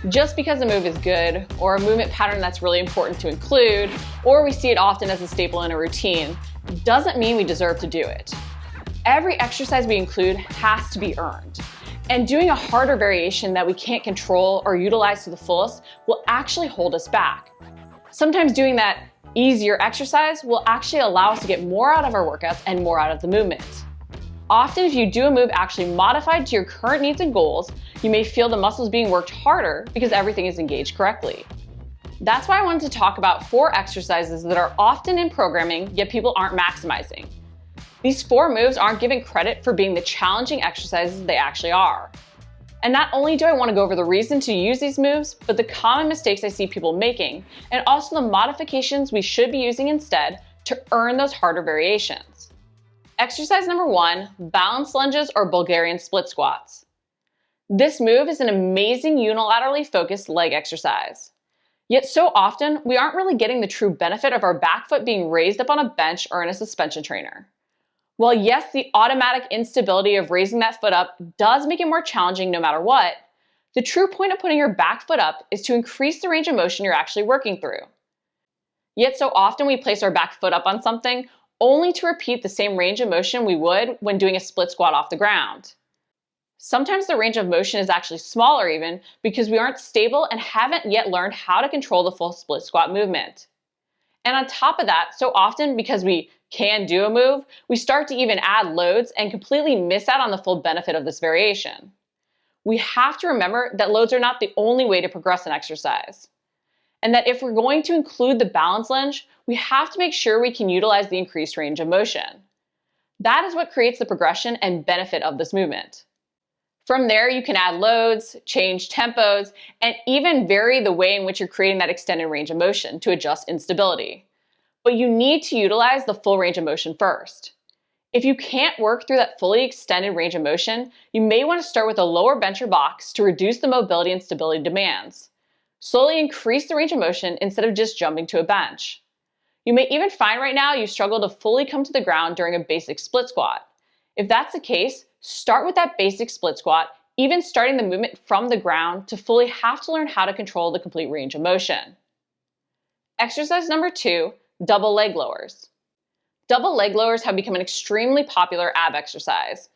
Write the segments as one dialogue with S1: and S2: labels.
S1: Just because a move is good, or a movement pattern that's really important to include, or we see it often as a staple in a routine, doesn't mean we deserve to do it. Every exercise we include has to be earned. And doing a harder variation that we can't control or utilize to the fullest will actually hold us back. Sometimes doing that easier exercise will actually allow us to get more out of our workouts and more out of the movement. Often, if you do a move actually modified to your current needs and goals, you may feel the muscles being worked harder because everything is engaged correctly. That's why I wanted to talk about 4 exercises that are often in programming, yet people aren't maximizing. These 4 moves aren't given credit for being the challenging exercises they actually are. And not only do I want to go over the reason to use these moves, but the common mistakes I see people making, and also the modifications we should be using instead to earn those harder variations. Exercise number 1, balance lunges or Bulgarian split squats. This move is an amazing unilaterally focused leg exercise. Yet so often, we aren't really getting the true benefit of our back foot being raised up on a bench or in a suspension trainer. While yes, the automatic instability of raising that foot up does make it more challenging no matter what, the true point of putting your back foot up is to increase the range of motion you're actually working through. Yet so often we place our back foot up on something only to repeat the same range of motion we would when doing a split squat off the ground. Sometimes the range of motion is actually smaller even because we aren't stable and haven't yet learned how to control the full split squat movement. And on top of that, so often because we can do a move, we start to even add loads and completely miss out on the full benefit of this variation. We have to remember that loads are not the only way to progress an exercise. And that if we're going to include the balance lunge, we have to make sure we can utilize the increased range of motion. That is what creates the progression and benefit of this movement. From there, you can add loads, change tempos, and even vary the way in which you're creating that extended range of motion to adjust instability. But you need to utilize the full range of motion first. If you can't work through that fully extended range of motion, you may want to start with a lower bench or box to reduce the mobility and stability demands. Slowly increase the range of motion instead of just jumping to a bench. You may even find right now you struggle to fully come to the ground during a basic split squat. If that's the case, start with that basic split squat, even starting the movement from the ground to fully have to learn how to control the complete range of motion. Exercise number 2, double leg lowers. Double leg lowers have become an extremely popular ab exercise,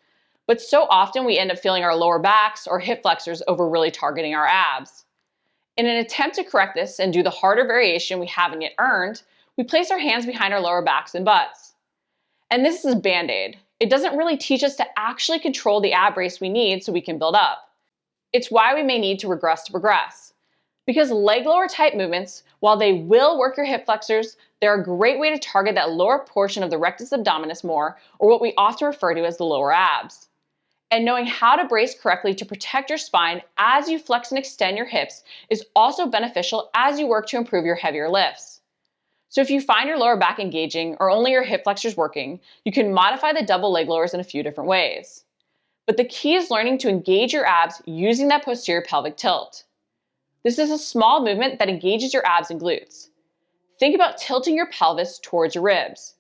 S1: but so often we end up feeling our lower backs or hip flexors over really targeting our abs. In an attempt to correct this and do the harder variation we haven't yet earned, we place our hands behind our lower backs and butts. And this is a band-aid. It doesn't really teach us to actually control the ab race we need so we can build up. It's why we may need to regress to progress. Because leg lower type movements, while they will work your hip flexors, they're a great way to target that lower portion of the rectus abdominis more, or what we often refer to as the lower abs. And knowing how to brace correctly to protect your spine as you flex and extend your hips is also beneficial as you work to improve your heavier lifts. So if you find your lower back engaging or only your hip flexors working, you can modify the double leg lowers in a few different ways. But the key is learning to engage your abs using that posterior pelvic tilt. This is a small movement that engages your abs and glutes. Think about tilting your pelvis towards your ribs.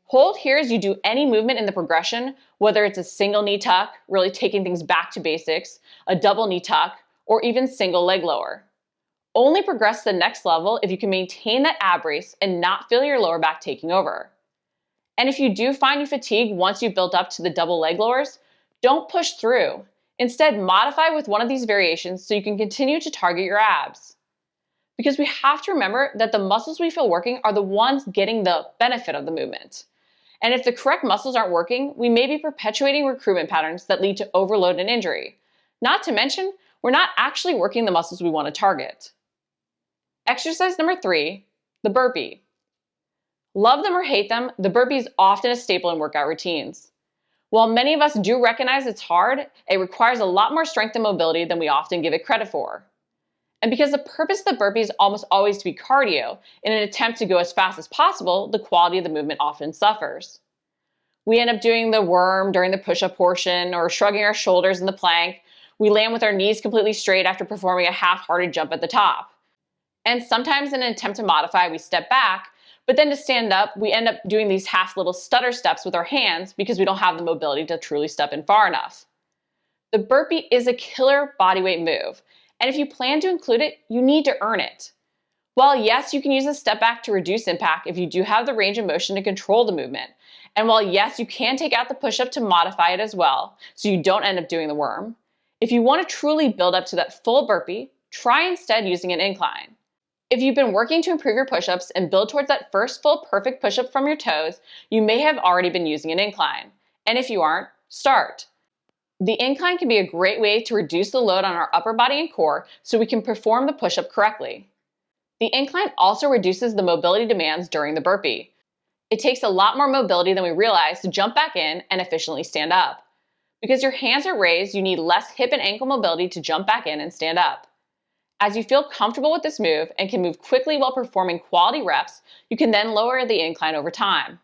S1: Hold here as you do any movement in the progression, whether it's a single knee tuck, really taking things back to basics, a double knee tuck, or even single leg lower. Only progress to the next level if you can maintain that ab race and not feel your lower back taking over. And if you do find you fatigue once you've built up to the double leg lowers, don't push through. Instead, modify with one of these variations so you can continue to target your abs. Because we have to remember that the muscles we feel working are the ones getting the benefit of the movement. And if the correct muscles aren't working, we may be perpetuating recruitment patterns that lead to overload and injury. Not to mention, we're not actually working the muscles we want to target. Exercise number 3, the burpee. Love them or hate them, the burpee is often a staple in workout routines. While many of us do recognize it's hard, it requires a lot more strength and mobility than we often give it credit for. And because the purpose of the burpee is almost always to be cardio, in an attempt to go as fast as possible, the quality of the movement often suffers. We end up doing the worm during the push-up portion or shrugging our shoulders in the plank. We land with our knees completely straight after performing a half-hearted jump at the top. And sometimes in an attempt to modify, we step back, but then to stand up, we end up doing these half little stutter steps with our hands because we don't have the mobility to truly step in far enough. The burpee is a killer bodyweight move, And if you plan to include it, you need to earn it. While yes, you can use a step back to reduce impact if you do have the range of motion to control the movement. And while yes, you can take out the push-up to modify it as well, so you don't end up doing the worm. If you want to truly build up to that full burpee, try instead using an incline. If you've been working to improve your push-ups and build towards that first full perfect push-up from your toes, you may have already been using an incline. And if you aren't, start. The incline can be a great way to reduce the load on our upper body and core so we can perform the push-up correctly. The incline also reduces the mobility demands during the burpee. It takes a lot more mobility than we realize to jump back in and efficiently stand up. Because your hands are raised, you need less hip and ankle mobility to jump back in and stand up. As you feel comfortable with this move and can move quickly while performing quality reps, you can then lower the incline over time.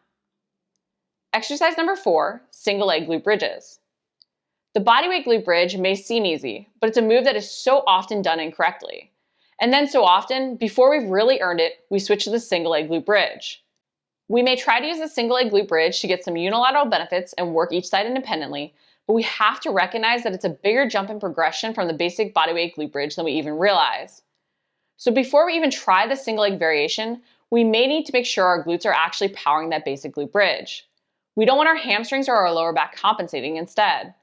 S1: Exercise number 4, single leg glute bridges. The bodyweight glute bridge may seem easy, but it's a move that is so often done incorrectly. And then so often, before we've really earned it, we switch to the single leg glute bridge. We may try to use the single leg glute bridge to get some unilateral benefits and work each side independently, but we have to recognize that it's a bigger jump in progression from the basic bodyweight glute bridge than we even realize. So before we even try the single leg variation, we may need to make sure our glutes are actually powering that basic glute bridge. We don't want our hamstrings or our lower back compensating instead.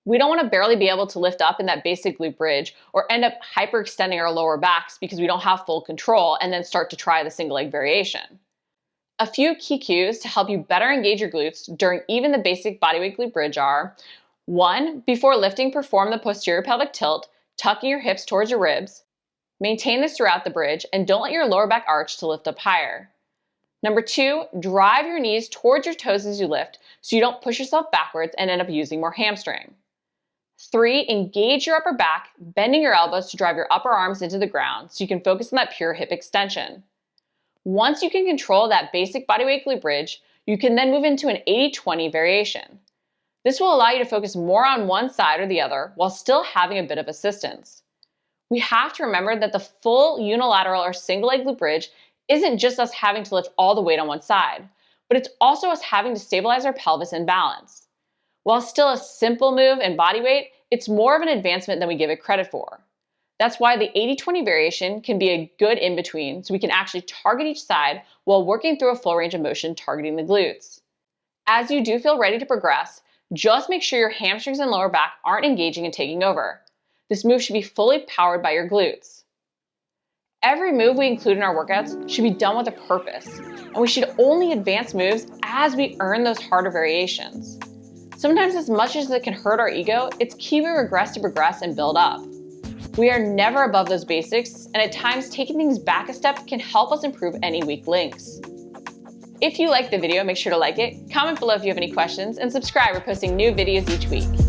S1: We don't want to barely be able to lift up in that basic glute bridge or end up hyperextending our lower backs because we don't have full control and then start to try the single leg variation. A few key cues to help you better engage your glutes during even the basic bodyweight glute bridge are: 1. Before lifting, perform the posterior pelvic tilt, tucking your hips towards your ribs. Maintain this throughout the bridge and don't let your lower back arch to lift up higher. Number 2, drive your knees towards your toes as you lift so you don't push yourself backwards and end up using more hamstring. 3, engage your upper back, bending your elbows to drive your upper arms into the ground so you can focus on that pure hip extension. Once you can control that basic bodyweight glute bridge, you can then move into an 80-20 variation. This will allow you to focus more on one side or the other while still having a bit of assistance. We have to remember that the full unilateral or single leg glute bridge isn't just us having to lift all the weight on one side, but it's also us having to stabilize our pelvis and balance. While still a simple move in body weight, it's more of an advancement than we give it credit for. That's why the 80-20 variation can be a good in-between so we can actually target each side while working through a full range of motion targeting the glutes. As you do feel ready to progress, just make sure your hamstrings and lower back aren't engaging and taking over. This move should be fully powered by your glutes. Every move we include in our workouts should be done with a purpose, and we should only advance moves as we earn those harder variations. Sometimes, as much as it can hurt our ego, it's key we regress to progress and build up. We are never above those basics, and at times taking things back a step can help us improve any weak links. If you liked the video, make sure to like it, comment below if you have any questions, and subscribe. We're posting new videos each week.